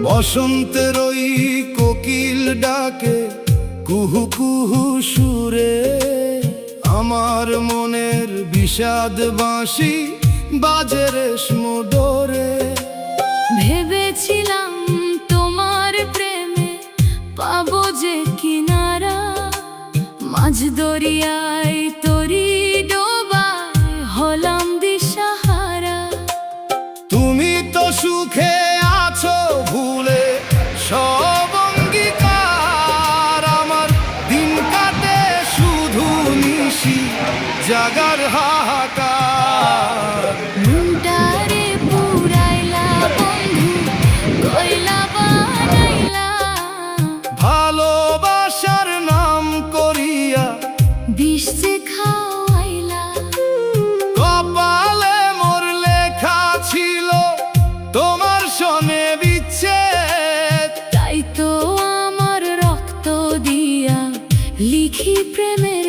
বসন্তের ওই কোকিল ডাকে কুহু কুহু সুরে, আমার মনের বিষাদ বাঁশি বাজে রেশম ডোরে। ভেবেছিলাম তোমার প্রেমে পাবো যে কিনারা, মাঝ দরিয়ায় তরি ডোবায় হলাম দিশাহারা। তুমি তো সুখে আছো ভুলে সব অঙ্গীকার, আমার দিন কাটে শুধু নিশি জাগার হাহাকার। মনটারে পুরাইলা বন্ধু, কইলা বানাইলা, ভালোবাসার নাম করিয়া বিষ যে খাওয়াইলা। কপালে মোর লেখা ছিল তোমার সনে বিচ্ছেদ, তাই তো আমার রক্ত দিয়া লিখি প্রেমের